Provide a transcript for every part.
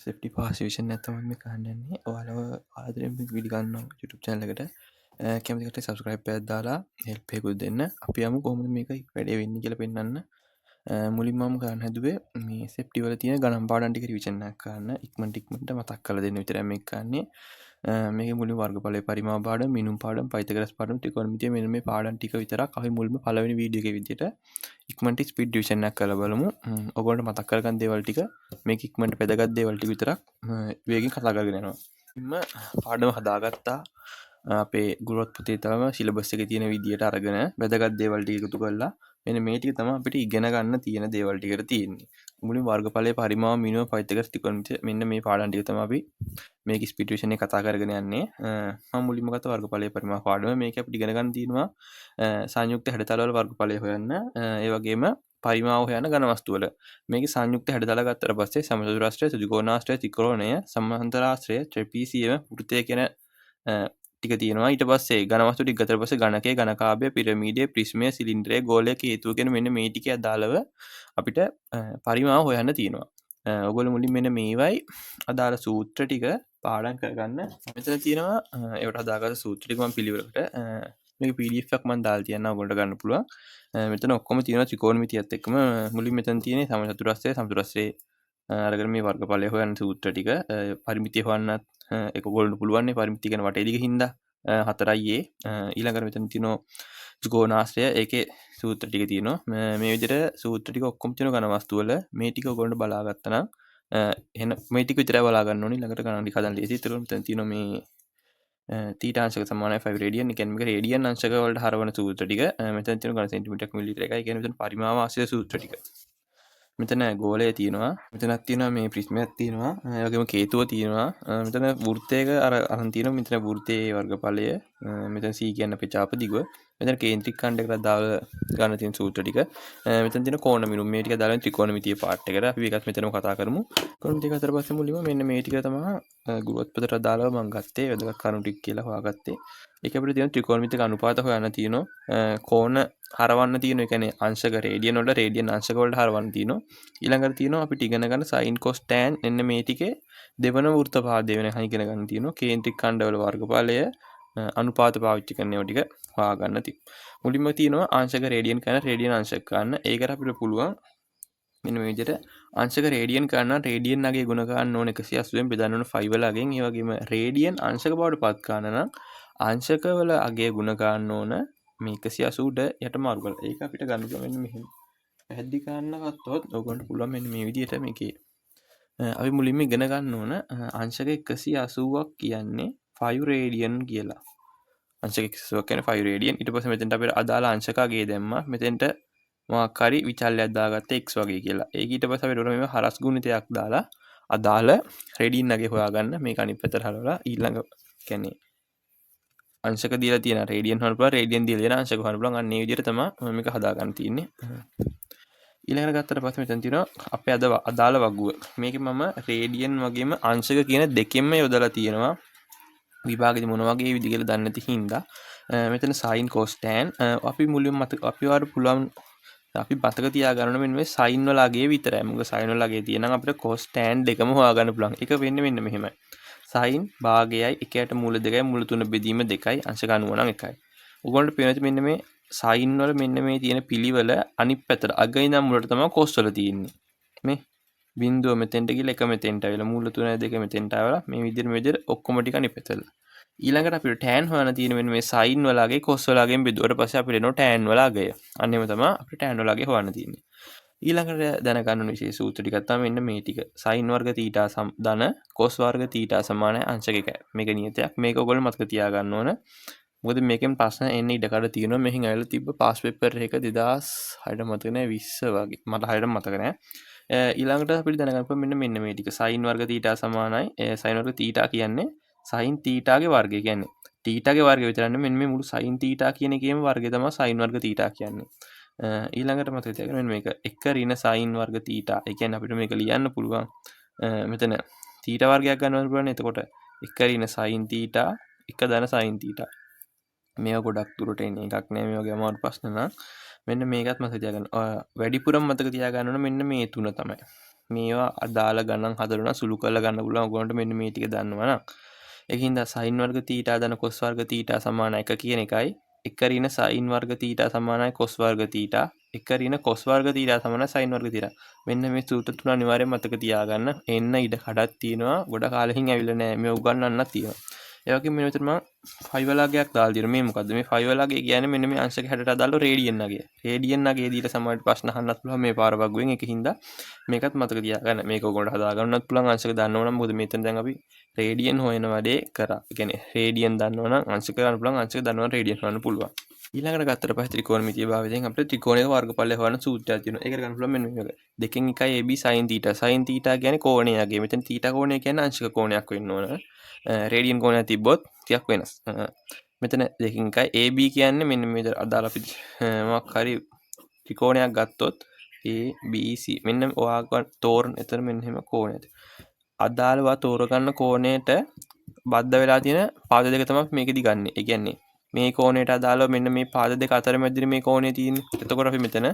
සෙෆ්ටි pass vision නැත්තම මේ කන්නන්නේ ඔයාලව ආදරෙන් විඩි ගන්න YouTube channel එකට කැමති කට්ටිය subscribe එකක් දාලා help එකකුත් දෙන්න. අපි යමු කොහොමද මේක වැඩේ වෙන්නේ කියලා පෙන්නන්න. මුලින්ම මම කරන්න හැදුවේ මේ සෙෆ්ටි වල තියෙන ගණන් පාඩම් ටික රිවිෂන් එකක් කරන්න ඉක්මනට මතක් කරලා දෙන්න විතරයි මේක කරන්නේ. මේකේ මුලින් වර්ගඵලයේ පරිමාව පාඩම්, මිනුම් පාඩම්, පයිතගරස් පාඩම්, ත්‍රිකෝණමිතිය මෙන්න මේ පාඩම් ටික විතරක් අපි මුලින්ම පළවෙනි වීඩියෝ එකේ විදිහට ඉක්මනට ස්පීඩ් රිවිෂන් එකක් කරලා බලමු. ඔයගොල්ලන්ට මතක් කරගන්න දේවල් ටික මේක ඉක්මනට වැදගත් දේවල් ටික විතරක් වේගෙන් කතා කරගෙන යනවා. ඉතින්ම පාඩම හදාගත්තා. අපේ ගුරුවත් පුතේ තම සිලබස් එකේ තියෙන විදියට අරගෙන වැදගත් දේවල් ටික එකතු කරලා මෙන්න මේ ටික තමයි අපිට ඉගෙන ගන්න තියෙන දේවල් ටිකට තියෙන්නේ. මුලින් වර්ගඵලයේ පරිමාව, මිනුම, පයිතගරස්, ත්‍රිකෝණමිතිය මෙන්න මේ පාඩම් ටික තමයි අපි මේක ස්පීඩ් රිවිෂන් එකේ කතා කරගෙන යන්නේ. මම මුලින්ම ගත්ත වර්ගඵලයේ පරිමාව පාඩම මේක අපිට ඉගෙන ගන්න තියෙනවා සංයුක්ත හැඩතල වල වර්ගඵලය හොයන්න. ඒ වගේම පරිමාව හොයන ඝන වස්තු වල මේකේ සංයුක්ත හැඩතල ගත්තට පස්සේ සමචතුරාශ්‍රය, ත්‍රිකෝණාශ්‍රය, ත්‍රිකෝණය, සමාන්තරාශ්‍රය, ට්‍රපීසියම, වෘත්තය කියන ටික තියෙනවා. ඊට පස්සේ ඝන වස්තු ටික ගත්තට පස්සේ ඝනකය, ඝනකාභය, පිරමීඩය, ප්‍රිස්මය, සිලින්ඩරය, ගෝලයක හේතුව කියන මෙන්න මේ ටික අදාළව අපිට පරිමාව හොයන්න තියෙනවා. ඔයගොල්ලෝ මුලින් මෙන්න මේවයි අදාළ සූත්‍ර ටික පාඩම් කරගන්න. මෙතන තියෙනවා ඒවට හදාගත්ත සූත්‍ර ටික මම පිළිවෙලකට මේක PDF එකක් මම දාලා තියන්න ඔයගොල්ලන්ට ගන්න පුළුවන්. මෙතන ඔක්කොම තියෙනවා ත්‍රිකෝණමිතියත් එක්කම. මුලින් මෙතන තියෙන්නේ සමචතුරස්‍රය, සමචතුරස්‍රයේ අරගෙන මේ වර්ගඵලය හොයන්න සූත්‍ර ටික පරිමිතිය හොයන්නත් ඒක ඔයගොල්ලන්ට පුළුවන් නේ පරිමිතිය කියන වටේ දිග හින්දා 4යි ඊළඟට මෙතන තියෙනවා ත්‍රිකෝණාශ්‍රය ඒකේ සූත්‍ර ටික තියෙනවා මේ විදිහට සූත්‍ර ටික ඔක්කොම තියෙන ඝන වස්තු වල මේ ටික ඔයගොල්ලන්ට බලා ගත්තා නම් එහෙනම් මේ ටික විතරයි බලා ගන්න ඕනේ ඊළඟට ගණන් ටික හදන්න ලේසියි. ඒතකොට මෙතන තියෙනවා මේ තීටා අංශක සමානයි 5 රේඩියන්. ඒ කියන්නේ මේක රේඩියන් අංශක වලට හරවන සූත්‍ර ටික. මෙතන තියෙන ඝන සෙන්ටිමීටර් මිලිමීටර එකයි. ඒ කියන්නේ මෙතන පරිමාව ආශ්‍රිත සූත්‍ර ටික. මෙතන ගෝලය තියෙනවා. මෙතනක් තියෙනවා මේ ප්‍රිස්මයක් තියෙනවා. ඒ වගේම කේතුව තියෙනවා. මෙතන වෘත්තයක අරන් තියෙනවා. මෙතන වෘත්තයේ වර්ගඵලය. මෙතන C කියන්නේ අපේ චාප දිගුව. මෙතන කේන්ද්‍රික ඛණ්ඩයකට දාලා ගන්න තියෙන සූත්‍ර ටික. මෙතන තියෙන කෝණ මිනුම් මේ ටික දාලා ත්‍රිකෝණමිතිය පාර්ට් එකට. අපි ඒකත් මෙතනම කතා කරමු. ත්‍රිකෝණමිතිය අතර පස්සේ මුලින්ම මෙන්න මේ ටික තමයි ගුරුවත් පොතට දාලා මම ගත්තේ. වැදගත් කරුණු ටික කියලා හොයාගත්තේ. ඒක අපිට තියෙන ත්‍රිකෝණමිතික අනුපාත හොයන්න තියෙනවා. කෝණ හරවන්න තියෙනවා. ඒ කියන්නේ අංශක රේඩියන් වල රේඩියන් අංශක වලට හරවන්න තියෙනවා. ඊළඟට තියෙනවා අපිට ඉගෙන ගන්න sin cos tan එන්න මේ ටිකේ දෙවන වෘත්ත පාදය වෙන ඉගෙන ගන්න තියෙනවා. කේන්ද්‍රික ඛණ්ඩ වල වර්ගඵලය අනුපාත පාවිච්චි කරන ඒවා ටික හොයාගන්න තියෙනවා. මුලින්ම තියෙනවා අංශක රේඩියන් කරන රේඩියන් අංශක ගන්න. ඒකට අපිට පුළුවන් මෙන්න මේ විදිහට අංශක රේඩියන් කරන රේඩියන් අගය ගුණ ගන්න ඕන 180 න් බෙදන්න ඕන 5 වල අගෙන්. ඒ වගේම රේඩියන් අංශක බවට පත් කරන නම් අංශක වල අගය ගුණ ගන්න ඕන මේ 180ට යට මාරු කරලා. ඒක අපිට ගන්න පුළුවන් මෙන්න මෙහෙම. පැහැදිලි කරන්න ගත්තොත් ඔයගොල්ලන්ට පුළුවන් මෙන්න මේ විදිහට මේකේ අපි මුලින්ම ඉගෙන ගන්න ඕන අංශක 180ක් කියන්නේ 5 රේඩියන් කියලා. අංශක 180ක් කියන්නේ 5 රේඩියන්. ඊට පස්සේ මෙතෙන්ට අපිට අදාළ අංශක අගය දැම්මා. මෙතෙන්ට මොකක් හරි විචල්‍යයක් දාගත්ත x වගේ කියලා. ඒක ඊට පස්සේ අපිට මේ හරස් ගුණිතයක් දාලා අදාළ රේඩියන් අගය හොයාගන්න. මේක අනිත් පැත්තට හරවලා ඊළඟ කියන්නේ අංශක දීලා තියෙන රේඩියන් හොයන්න පුළුවන් රේඩියන් දීලා තියෙන අංශක හොයන්න පුළුවන්. අන්න ඒ විදිහට තමයි මේක හදාගන්න තියෙන්නේ. ඊළඟට ගත්තට පස්සේ මෙතන තියෙනවා අපේ අදාළ වගුව. මේකේ මම රේඩියන් වගේම අංශක කියන දෙකෙන්ම යොදලා තියෙනවා. විභාගෙදි මොන වගේ විදි කියලා දන්නේ නැති හින්දා මෙතන sin cos tan අපි මුලින්ම අපි මතක තියාගන්න ඕනේ මෙන්න මේ sin වල අගය විතරයි. මොකද sin වල අගය තියෙනම් අපිට cos tan දෙකම හොයාගන්න පුළුවන්. ඒක වෙන්නේ මෙන්න මෙහෙමයි. sin භාගයයි 1ට මූල 2යි මූල 3 බෙදීම 2යි අංශක 90 නම් 1යි. ඔයගොල්ලන්ට පේනවා මෙන්න මේ sin වල මෙන්න මේ තියෙන පිළිවෙල අනිත් පැත්තට අග ඉඳන් මුලට තමයි cos වල තියෙන්නේ. මේ බිඳුව මෙතෙන්ට ගිහලා 1 මෙතෙන්ට ආවිලා මූල 3 2 මෙතෙන්ට ආවලා මේ විදිහට ඔක්කොම ටික අනිත් පැත්තට. ඊළඟට අපිට tan හොයන්න තියෙන මෙන්න මේ sin වල අගය cos වල අගයෙන් බෙදුවට පස්සේ අපිට එනවා tan වල අගය. අන්න එහෙම තමයි අපිට tan වල අගය හොයන්න තියෙන්නේ. ඊළඟට දැනගන්න ඕන විශේෂ සූත්‍ර ටිකක් තමයි මෙන්න මේ ටික. sin වර්ග θ ධන cos වර්ග θ සමානයි අංශක 1යි. මේක නියතයක්. මේක ඔයගොල්ලෝ මතක තියාගන්න ඕන. මොකද මේකෙන් ප්‍රශ්න එන්න ඉඩකඩ තියෙනවා. මෙහින් ඇවිල්ලා තිබ්බ පාස් පේපර් එක 2006ට මතක නැහැ 20 වගේ. මට හරියට මතක නැහැ. ඊළඟට අපිට දැනගන්න පුළුවන් මෙන්න මේ ටික. sin වර්ග θ සමානයි sin වර්ග θ කියන්නේ sin θ ගේ වර්ගය කියන්නේ. θ ගේ වර්ගය විතරක් නෙමෙයි මෙන්න මේ මුළු sin θ කියන එකේම වර්ගය තමයි sin වර්ග θ කියන්නේ. ඊළඟට මතක තියාගන්න මෙන්න මේක 1 ඍණ sin වර්ග θ. ඒ කියන්නේ අපිට මේක ලියන්න පුළුවන්. මෙතන θ වර්ගයක් ගන්නවන්න පුළුවන්. එතකොට 1 ඍණ sin θ 1 ධන sin θ. මේවා ගොඩක් දුරට එන එකක් නෑ මේ වගේ අමාරු ප්‍රශ්න නම් මෙන්න මේකත් මතක තියාගන්න. වැඩිපුරම මතක තියාගන්න ඕන මෙන්න මේ තුන තමයි. මේවා අදාළ ගණන් හදලා සුළු කරලා ගන්න පුළුවන්. ඔයගොල්ලන්ට මෙන්න මේ ටික දන්නවා නම්. ඒකින්ද sin වර්ග තීටා ධන cos වර්ග තීටා සමාන 1 කියන එකයි 1 ඍණ sin වර්ග තීටා සමානයි cos වර්ග තීටා 1 ඍණ cos වර්ග තීටා සමානයි sin වර්ග තීටා. මෙන්න මේ සූත්‍ර තුන අනිවාර්යෙන් මතක තියාගන්න. එන්න ඉඩ කඩක් තියෙනවා. ගොඩ කාලෙකින් ඇවිල්ලා නැහැ. මේ උගන්වන්නත් තියෙනවා. ඒ වගේම මෙන්න මෙතන මම ෆයිවලාගයක් දාලා තියෙනවා. මේ මොකද්ද? මේ ෆයිවලාගය කියන්නේ මෙන්න මේ අංශක 60ට අදාළව රේඩියන් නගය. රේඩියන් නගය දීලා සමහරවිට ප්‍රශ්න අහන්නත් පුළුවන් මේ පාර වගුවෙන්. ඒකින්ද මේකත් මතක තියාගන්න. මේක ඔයගොල්ලෝ හදා ගන්නත් පුළුවන් අංශක දන්නවනම්. මොකද මෙතන දැන් අපි රේඩියන් හොයන වැඩේ කරා. ඒ කියන්නේ රේඩියන් දන්නවනම් අංශක ගන්න පුළුවන්. අංශක දන්නවනම් රේඩියන් හොයන්න පුළුවන්. ඊළඟට ගත්තට පස්සේ ත්‍රිකෝණමිතිය භාවිතයෙන් අපිට ත්‍රිකෝණයක වර්ගඵලය හොයන සූත්‍රයක් තියෙනවා. ඒකට ගන්න පුළුවන් මෙන්න මේක. 2 1 AB sin θ. sin θ කියන්නේ කෝණයගේ. මෙතන θ කෝණය කියන්නේ අංශක කෝණයක් වෙන්න ඕන. රේඩියන් කෝණයක් තිබ්බොත් ටිකක් වෙනස්. මෙතන 2 1 AB කියන්නේ මෙන්න මේ අදාළ අපි මොකක් හරි ත්‍රිකෝණයක් ගත්තොත් ABC මෙන්න ඔයාලා තෝරන එතන මෙන්න එහෙම කෝණයක්. අදාළව තෝරගන්න කෝණයට බද්ධ වෙලා තියෙන පාද දෙක තමයි මේකෙදි ගන්නෙ. ඒ කියන්නේ මේ කෝණයට අදාළව මෙන්න මේ පාද දෙක අතර මැදින් මේ කෝණය තියෙන්නේ. එතකොට අපි මෙතන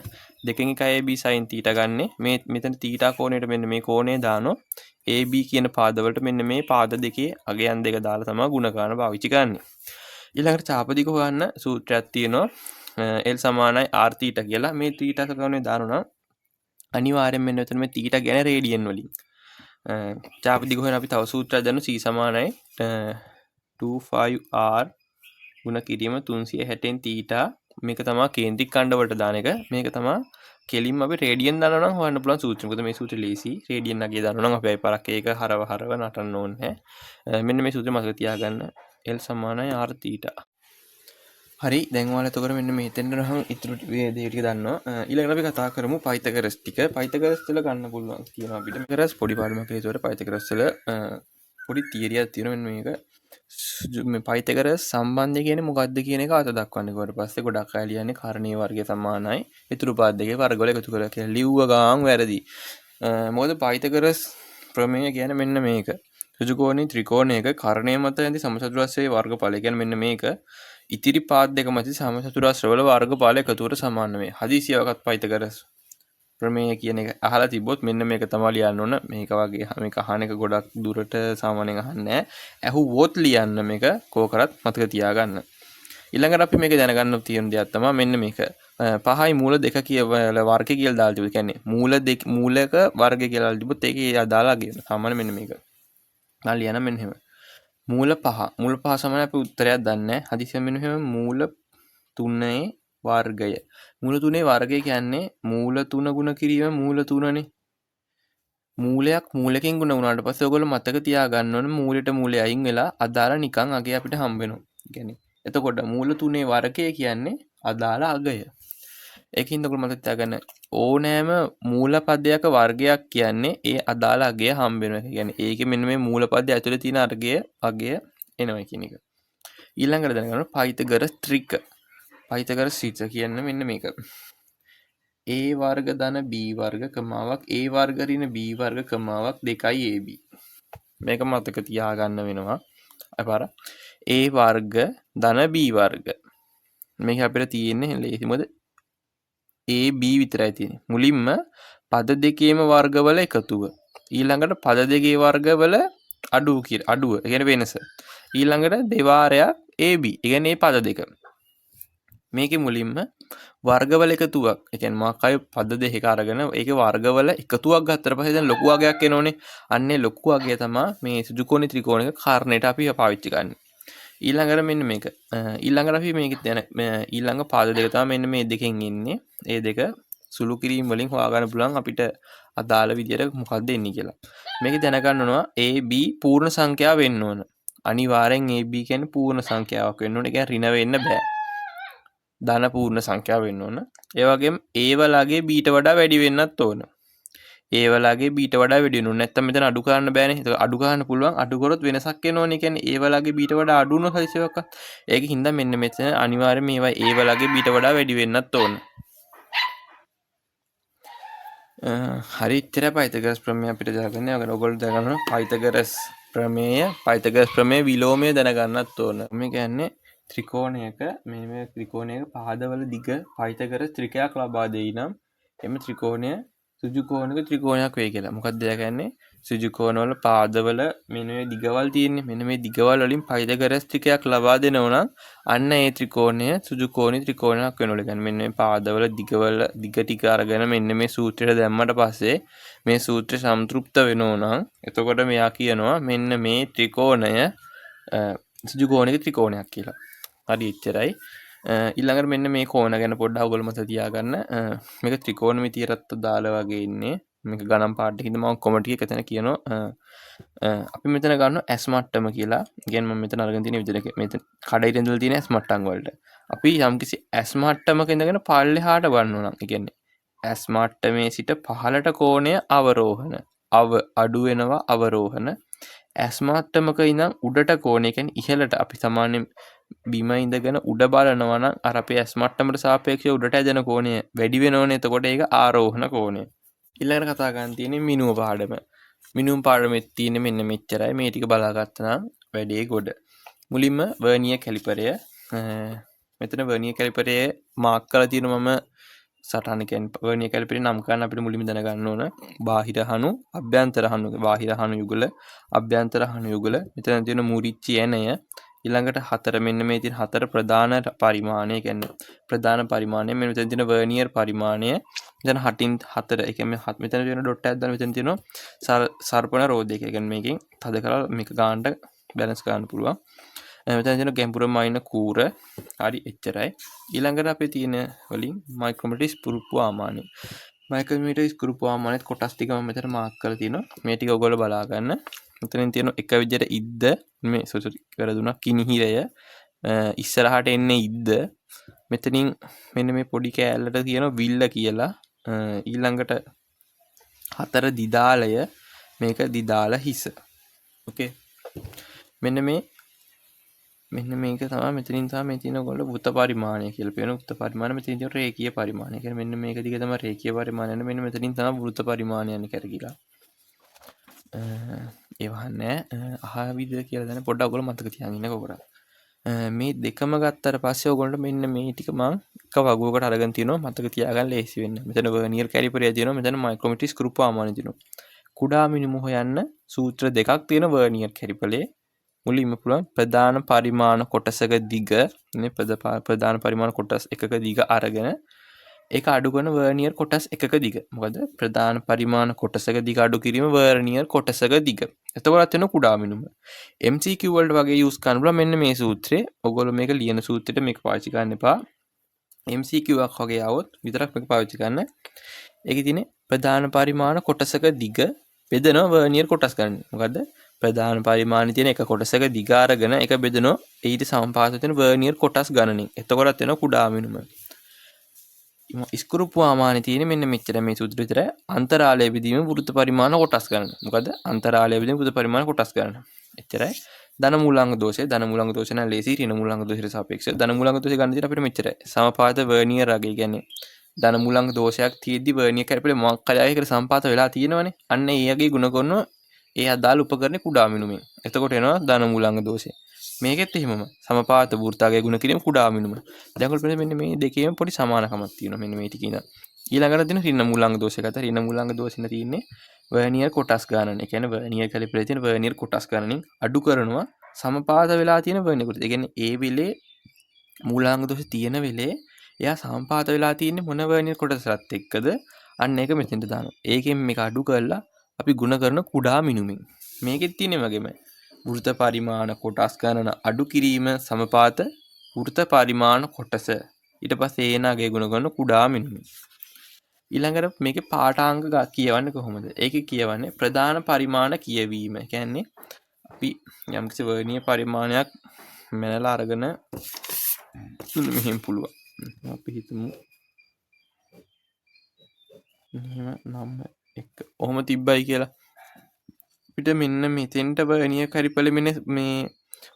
2 1 AB sin θ ගන්නෙ. මේ මෙතන θ කෝණයට මෙන්න මේ කෝණය දානවා. AB කියන පාදවලට මෙන්න මේ පාද දෙකේ අගයන් දෙක දාලා තමයි ಗುಣකාරණ පාවිච්චි කරන්නේ. ඊළඟට චාපදික හොයන්න සූත්‍රයක් තියෙනවා. L සමානයි r θ කියලා. මේ θ කෝණය දානවා නම් අනිවාර්යෙන් මෙන්න මෙතන මේ θ ගැන රේඩියන් වලින්. චාපදික හොයන අපි තව සූත්‍රයක් දන්නවා. C සමානයි 25r ගුණ කිරීම 360න් θ. මේක තමයි කේන්ද්‍රික ඛණ්ඩ වලට දාන එක. මේක තමයි කෙලින්ම අපි රේඩියන් දානවා නම් හොයන්න පුළුවන් සූත්‍රය. මොකද මේ සූත්‍රය ලේසි. රේඩියන් නගය දානවා නම් අපි අය පාරක් ඒක හරව නටන්න ඕනේ නැහැ. මෙන්න මේ සූත්‍රය මතක තියාගන්න. L සමානයි r θ. හරි දැන් ඔයාලා එතකොට මෙන්න මෙතෙන්ට නම් ඉතුරු දේ ටික දන්නවා. ඊළඟට අපි කතා කරමු පයිතගරස් ටික. පයිතගරස් වල ගන්න පුළුවන් තියෙනවා අපිට. පයිතගරස් පොඩි පාඩමක් හේතුවට පයිතගරස් වල පොඩි තියරියක් තියෙනවා. මෙන්න මේක මේ පයිතගරස් සම්බන්ධය කියන්නේ මොකක්ද කියන එක අත දක්වන්නේ. ඊට පස්සේ ගොඩක් අය ලියන්නේ කර්ණීය වර්ගය සමානයි ඉතුරු පාද දෙකේ වර්ගවල එකතු කරලා කියලා. ලිව්ව ගාන් වැරදි. මොකද පයිතගරස් ප්‍රමේය කියන්නේ මෙන්න මේක. ඍජුකෝණී ත්‍රිකෝණයක කර්ණය මත ඇති සමචතුරස්‍රයේ වර්ගඵලය කියන්නේ මෙන්න මේක. ඉතිරි පාද දෙක මත සමචතුරස්‍රවල වර්ගඵල එකතුවට සමාන වේ. හදිසියවකත් පයිතගරස් ප්‍රමේය කියන එක අහලා තිබ්බොත් මෙන්න මේක තමයි ලියන්න ඕන. මේක වගේ මේක අහන එක ගොඩක් දුරට සාමාන්‍යයෙන් අහන්නේ නැහැ. ඇහුවොත් ලියන්න මේක කෝකරත් මතක තියාගන්න. ඊළඟට අපි මේක දැනගන්න තියෙන දෙයක් තමයි මෙන්න මේක. 5යි මූල 2 කියලා වර්ගය කියලා දාලා තිබුණා. කියන්නේ මූලක වර්ගය කියලා තිබුත් ඒකේ දාලා ගියන. සාමාන්‍ය මෙන්න මේක. මම ලියන මෙන්න එහෙම. මූල 5. මූල 5 සමාන අපි උත්තරයක් දන්නේ නැහැ. හදිසියෙන් මෙන්න එහෙම මූල 3ේ වර්ගය. මූල 3ේ වර්ගය කියන්නේ මූල 3 ගුණ කිරීම මූල 3නේ. මූලයක් මූලකින් ගුණ වුණාට පස්සේ ඔයගොල්ලෝ මතක තියාගන්න ඕනේ මූලෙට මූලය අයින් වෙලා අදාළ නිකන් අගය අපිට හම්බ වෙනවා. කියන්නේ එතකොට මූල 3ේ වර්ගය කියන්නේ අදාළ අගය. ඒකින්ද ඔයගොල්ලෝ මතක තියාගන්න ඕනෑම මූල පදයක වර්ගයක් කියන්නේ ඒ අදාළ අගය හම්බ වෙනවා. කියන්නේ ඒකේ මෙන්න මේ මූල පදය ඇතුලේ තියෙන අගය එනවා කියන එක. ඊළඟට දැනගන්න පයිතගරස් ත්‍රික. පයිතගරස් සූත්‍රය කියන්නේ මෙන්න මේක. a වර්ග ධන b වර්ග කමාවක් a වර්ග ඍණ b වර්ග කමාවක් 2යි ab. මේක මතක තියාගන්න වෙනවා. අපාර a වර්ග ධන b වර්ග. මේක අපිට තියෙන්නේ ලේසි මොකද a b විතරයි තියෙන්නේ. මුලින්ම පද දෙකේම වර්ගවල එකතුව. ඊළඟට පද දෙකේ වර්ගවල අඩුව. ඒ කියන්නේ වෙනස. ඊළඟට දෙවාරයක් ab. ඒ කියන්නේ මේ පද දෙක. මේකේ මුලින්ම වර්ගවල එකතුවක්. ඒ කියන්නේ මාකයි පද දෙකක අරගෙන ඒකේ වර්ගවල එකතුවක් ගත්තට පස්සේ දැන් ලොකු අගයක් එනෝනේ. අන්නේ ලොකු අගය තමයි මේ ඍජුකෝණී ත්‍රිකෝණයක කාරණේට අපි පාවිච්චි කරන්නේ. ඊළඟට මෙන්න මේක. ඊළඟට අපි මේක ඊළඟ පාද දෙක තමයි මෙන්න මේ දෙකෙන් ඉන්නේ. ඒ දෙක සුළු කිරීම වලින් හොයාගන්න පුළුවන් අපිට අදාළ විදියට මොකක්ද එන්නේ කියලා. මේක දැනගන්න ඕනවා AB පූර්ණ සංඛ්‍යාව වෙන්න ඕන. අනිවාර්යෙන් AB කියන්නේ පූර්ණ සංඛ්‍යාවක් වෙන්න ඕන. ඒ කියන්නේ ඍණ වෙන්න බෑ. ධන පූර්ණ සංඛ්‍යාව වෙන්න ඕන. ඒ වගේම A වලගේ B ට වඩා වැඩි වෙන්නත් ඕන. A වලගේ B ට වඩා වැඩි වෙනුනේ නැත්නම් මෙතන අඩු කරන්න බෑනේ. ඒක අඩු කරන්න පුළුවන්. අඩු කරොත් වෙනසක් එනෝනේ. කියන්නේ A වලගේ B ට වඩා අඩු වුණොත් හදිසියක්වත්. ඒකෙන් හින්දා මෙන්න මෙතන අනිවාර්යයෙන් මේවා A වලගේ B ට වඩා වැඩි වෙන්නත් ඕන. හරි ඉතින් පයිතගරස් ප්‍රමේය අපිට දාගන්න. ඔයගොල්ලෝ දාගන්න පයිතගරස් ප්‍රමේය විලෝමය දැනගන්නත් ඕන. මේ කියන්නේ ත්‍රිකෝණයක ත්‍රිකෝණයක පහදවල දිග පයිතගරස් ත්‍රිකයක් ලබා දෙයි නම් එම ත්‍රිකෝණය සුජු කෝණක ත්‍රිකෝණයක් වෙයි කියලා. මොකක්ද ඒ කියන්නේ? සුජු කෝණවල පාදවල මෙන්න මේ දිගවල් තියෙන්නේ. මෙන්න මේ දිගවල් වලින් පයිතගොරස් ත්‍රිකයක් ලබා දෙනවා නම් අන්න ඒ ත්‍රිකෝණය සුජු කෝණී ත්‍රිකෝණයක් වෙනවලු. කියන්නේ මෙන්න මේ පාදවල දිග ටික අරගෙන මෙන්න මේ සූත්‍රයට දැම්මට පස්සේ මේ සූත්‍රය සම්තෘප්ත වෙනවා නම් එතකොට මෙයා කියනවා මෙන්න මේ ත්‍රිකෝණය සුජු කෝණික ත්‍රිකෝණයක් කියලා. හරි එච්චරයි. ඊළඟට මෙන්න මේ කෝණ ගැන පොඩ්ඩක් ඔයගොල්ලෝ මතක තියාගන්න. මේක ත්‍රිකෝණමිතියටත් දාලා වගේ ඉන්නේ. මේක ගණන් පාඩකින්ද මම කොමන්ට් එකක එතන කියනවා. අපි මෙතන ගන්නවා ඇස් මට්ටම කියලා. කියන්නේ මම මෙතන අරගෙන තියෙන විදිහට මෙතන කඩේට ඉඳලා තියෙන ඇස් මට්ටම් වලට. අපි යම්කිසි ඇස් මට්ටමක ඉඳගෙන පල්ලෙහාට බලනවා නම්, ඒ කියන්නේ ඇස් මට්ටමේ සිට පහළට කෝණය අවරෝහණ. අඩු වෙනවා අවරෝහණ. ඇස් මට්ටමක ඉඳන් උඩට කෝණය කියන්නේ ඉහළට අපි සාමාන්‍යයෙන් බිම ඉඳගෙන උඩ බලනවා නම් අර අපේ ඇස් මට්ටමට සාපේක්ෂව උඩට ඇදෙන කෝණය වැඩි වෙනවනේ. එතකොට ඒක ආරෝහණ කෝණය. ඊළඟට කතා කරන්න තියෙන්නේ මිනුම පාඩම. මිනුම් පාඩමේ තියෙන්නේ මෙන්න මෙච්චරයි. මේ ටික බලාගත්තා නම් වැඩේ ගොඩ. මුලින්ම වර්නියර් කැලිපරය. මෙතන වර්නියර් කැලිපරය මාක් කරලා තියෙනවා මම සටහන කියන්නේ වර්නියර් කැලිපරේ නම් කරන්න අපිට මුලින්ම දැනගන්න ඕන බාහිර හනු, අභ්‍යන්තර හනු, බාහිර හනු යුගල, අභ්‍යන්තර හනු යුගල. මෙතන තියෙන මුරිච්චි ඇණය. ඊළඟට හතර මෙන්න මේ තියෙන හතර ප්‍රධාන පරිමාණය කියන්නේ ප්‍රධාන පරිමාණය මෙන්න මෙතන තියෙන වර්නියර් පරිමාණය. මෙතන 8න් 4 ඒ කියන්නේ මෙතන තියෙන ඩොට් එකක් දාලා මෙතන තියෙනවා සර්පණ රෝධය. ඒ කියන්නේ මේකෙන් තද කරලා මේක ගන්නට බැලන්ස් කරන්න පුළුවන්. මෙතන තියෙන ගැඹුර මයින කූර. හරි එච්චරයි. ඊළඟට අපේ තියෙන වලින් මයික්‍රොමීටර් ස්පුරුප්පු ආමානය. මයික්‍රොමීටර් ස්පුරුප්පු ආමානයත් කොටස් ටික මම මෙතන මාක් කරලා තියෙනවා. මේ ටික ඔයගොල්ලෝ බලා ගන්න. මෙතනින් තියෙන එක විදිහට ඉද්ද මේ වැරදුනා කිනිහිරය ඉස්සරහට එන්නේ ඉද්ද. මෙතනින් මෙන්න මේ පොඩි කෑල්ලට තියෙන විල්ල කියලා. ඊළඟට හතර දිදාලය. මේක දිදාල හිස. ඕකේ. මෙන්න මේක තමයි මෙතනින් තමයි මේ තියෙන ඔයගොල්ලෝ වෘත්ත පරිමාණය කියලා කියන වෘත්ත පරිමාණය. මෙතනින් තියෙන රේඛීය පරිමාණය. කියන්නේ මෙන්න මේක දිගේ තමයි රේඛීය පරිමාණය යන්නේ. මෙන්න මෙතනින් තමයි වෘත්ත පරිමාණය යන්නේ කරකිලා. ඒවහන්නේ අහවිද කියලා දැන පොඩ්ඩක් ඔයගොල්ලෝ මතක තියාගන්න ඉන්නකෝ කරා. මේ දෙකම ගත්තට පස්සේ ඔයගොල්ලන්ට මෙන්න මේ ටික මම එක වගුවකට අරගෙන තියෙනවා මතක තියාගන්න ලේසි වෙන්න. මෙතන වර්නියර් කැලිපරය තියෙනවා. මෙතන මයික්‍රොමීටර් ස්ක්‍රූ ආමානය තියෙනවා. කුඩා මිනිමු හොයන්න සූත්‍ර දෙකක් තියෙන වර්නියර් කැලිපරේ. මුලින්ම පුළුවන් ප්‍රධාන පරිමාණ කොටසක දිග නේ ප්‍රධාන පරිමාණ කොටස් එකක දිග අරගෙන ඒක අඩු කරන වර්නියර් කොටස් එකක දිග. මොකද ප්‍රධාන පරිමාණ කොටසක දිග අඩු කිරීම වර්නියර් කොටසක දිග. එතකොට වෙන කුඩා මිනුම. MCQ වලට වගේ යූස් කරන්න පුළුවන් මෙන්න මේ සූත්‍රය. ඔයගොල්ලෝ මේක ලියන සූත්‍රෙට මේක පාවිච්චි කරන්න එපා. MCQ එකක් වගේ આવොත් විතරක් මේක පාවිච්චි කරන්න. ඒකේ තියෙන්නේ ප්‍රධාන පරිමාණ කොටසක දිග බෙදනවා වර්නියර් කොටස් ගන්න. මොකද්ද? ප්‍රධාන පරිමාණයේ තියෙන එක කොටසක දිග අරගෙන ඒක බෙදනවා ඊට සමපාත වෙන වර්නියර් කොටස් ගණනින්. එතකොටත් වෙන කුඩා මිනුම. ස්ක්‍රූප් ආමානය තියෙන්නේ මෙන්න මෙච්චර මේ සූත්‍ර විතර. අන්තරාලය බෙදීම වෘත්ත පරිමාණ කොටස් ගන්න. මොකද අන්තරාලය බෙදීම වෘත්ත පරිමාණ කොටස් ගන්න. එච්චරයි. ධන මූලාංග දෝෂය. ධන මූලාංග දෝෂය නම් ලේසි. ඍණ මූලාංග දෝෂයට සාපේක්ෂව ධන මූලාංග දෝෂය ගන්න තියෙන අපිට මෙච්චරයි. සමපාත වර්නියර් රගය කියන්නේ ධන මූලාංග දෝෂයක් තියෙද්දි වර්නියර් කැලිපරේ මොකක් කලයකට සම්පාත වෙලා තියෙනවනේ. අන්න ඒගේ ගුණ කරනවා ඒ අදාළ උපකරණේ කුඩා මිනුමෙන්. එතකොට එනවා ධන මූලාංග දෝෂය. මේකෙත් එහෙමම සමපාත වෘත්තාගේ ගුණ කිරීම කුඩා මිනුම. දැන් ඔයගොල්ලෝ මෙන්න මේ දෙකේම පොඩි සමානකමක් තියෙනවා. මෙන්න මේ ටික ඉඳන්. ඊළඟට තියෙන ඍණ මූලාංග දෝෂය ගත්තා. ඍණ මූලාංග දෝෂෙන් තියෙන්නේ වර්නියර් කොටස් ගණන. ඒ කියන්නේ වර්නියර් කැලිපරේ තියෙන වර්නියර් කොටස් ගණනින් අඩු කරනවා සමපාත වෙලා තියෙන වර්නියර් කොටස්. ඒ කියන්නේ ඒ වෙලේ මූලාංග දෝෂ තියෙන වෙලේ එයා සමපාත වෙලා තියෙන්නේ මොන වර්නියර් කොටසත් එක්කද? අන්න ඒක මෙතෙන්ට දානවා. ඒකෙන් මේක අඩු කරලා අපි ගුණ කරන කුඩා මිනුමින්. මේකෙත් තියෙන්නේ වගේම වෘත්ත පරිමාණ කොටස් ගණන අඩු කිරීම සමපාත වෘත්ත පරිමාණ කොටස. ඊට පස්සේ ඒනාගේ ගුණ කරන කුඩා මිනුම. ඊළඟට මේකේ පාඨාංග කියවන්නේ කොහොමද? ඒකේ කියවන්නේ ප්‍රධාන පරිමාණ කියවීම. කියන්නේ අපි යම්කිසි වර්ණීය පරිමාණයක් මැනලා අරගෙන මෙහෙම පුළුවන්. අපි හිතමු එහෙම නම් එක ඔහොම තිබ්බයි කියලා. පිට මෙන්න මෙතෙන්ට වර්නියර් කැලිපරේ මේ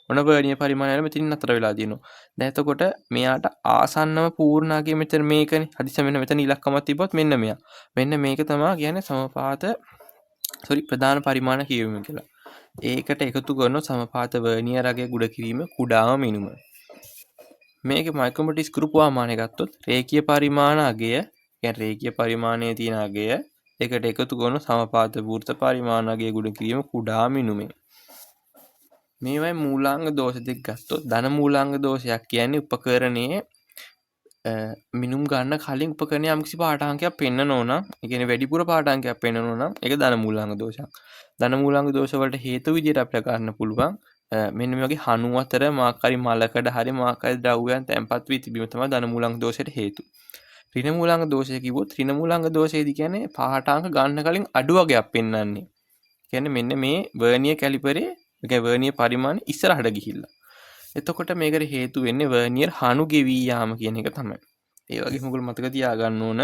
මොන වර්නියර් පරිමාණයද මෙතනින් නතර වෙලා තියෙනවා. දැන් එතකොට මෙයාට ආසන්නම පූර්ණාගේ මෙතන මේකනේ. හදිස්සිය මෙතන ඉලක්කමක් තිබ්බොත් මෙන්න මෙයා. මෙන්න මේක තමයි කියන්නේ සමපාත ප්‍රධාන පරිමාණ කියවීම කියලා. ඒකට එකතු කරන සමපාත වර්නියර් අගය ගුණ කිරීම කුඩාම මිනුම. මේකේ මයික්‍රොමීටර් ස්ක්‍රූ ප්‍රමාණය ගත්තොත් රේඛීය පරිමාණ අගය කියන්නේ රේඛීය පරිමාණයේ තියෙන අගය එකට එකතු කරන සමපාත වෘත්ත පරිමාණගේ ගුණ කිරීම කුඩා මිනුමේ. මේවයි මූලාංග දෝෂ දෙක ගත්තොත් ධන මූලාංග දෝෂයක් කියන්නේ උපකරණයේ මිනුම් ගන්න කලින් උපකරණයේ යම්කිසි පාඨාංකයක් පෙන්වන්න ඕන. ඒ කියන්නේ වැඩිපුර පාඨාංකයක් පෙන්වන්න ඕන. ඒක ධන මූලාංග දෝෂයක්. ධන මූලාංග දෝෂ වලට හේතු විදිහට අපිට ගන්න පුළුවන්. මෙන්න මේ වගේ හණු අතර මාකාරි මලකඩ හරි මාකාරි ද්‍රව්‍යයන් තැන්පත් වී තිබීම තමයි ධන මූලාංග දෝෂයට හේතු. ඍණ මූලාංග දෝෂය කිව්වොත් ඍණ මූලාංග දෝෂයේදී කියන්නේ පාඨාංක ගන්න කලින් අඩු වගයක් පෙන්වන්නේ. කියන්නේ මෙන්න මේ වර්නියර් කැලිපරේ ඒ වර්නියර් පරිමාණය ඉස්සරහට ගිහිල්ලා. එතකොට මේකට හේතු වෙන්නේ වර්නියර් හණු ගෙවී යාම කියන එක තමයි. ඒ වගේ මොකද මතක තියාගන්න ඕන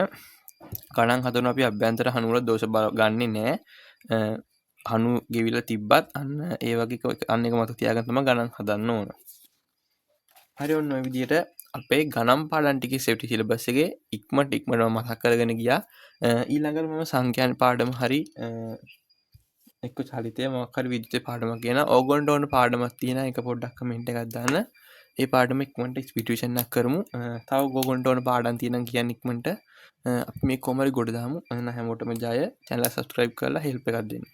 ගණන් හදන අපි අභ්‍යන්තර හණු වල දෝෂ ගන්නෙ නෑ. හණු ගෙවිලා තිබ්බත් අන්න ඒ වගේ අන්න එක මතක තියාගන්න තමයි ගණන් හදන්න ඕන. හරි ඔන්න ඔය විදිහට අපේ ගණන් පාඩම් ටිකේ සෙෆ්ටි සිලබස් එකේ ඉක්මනට මතක් කරගෙන ගියා. ඊළඟට මම සංඛ්‍යාන පාඩම හරි එක්ක චලිතය මොකක් හරි විද්‍යුත් පාඩමක් කියන ඕගොල්ලන්ට ඕන පාඩමක් තියෙනවා. ඒක පොඩ්ඩක් කමෙන්ට් එකක් දාන්න. ඒ පාඩම ඉක්මනට රිවිෂන් එකක් කරමු. තව ඕගොල්ලන්ට ඕන පාඩම් තියෙනවා කියන්න ඉක්මනට අපි මේ කොමරි ගොඩ දාමු. එහෙනම් හැමෝටම ජය. channel එක subscribe කරලා help එකක් දෙන්න.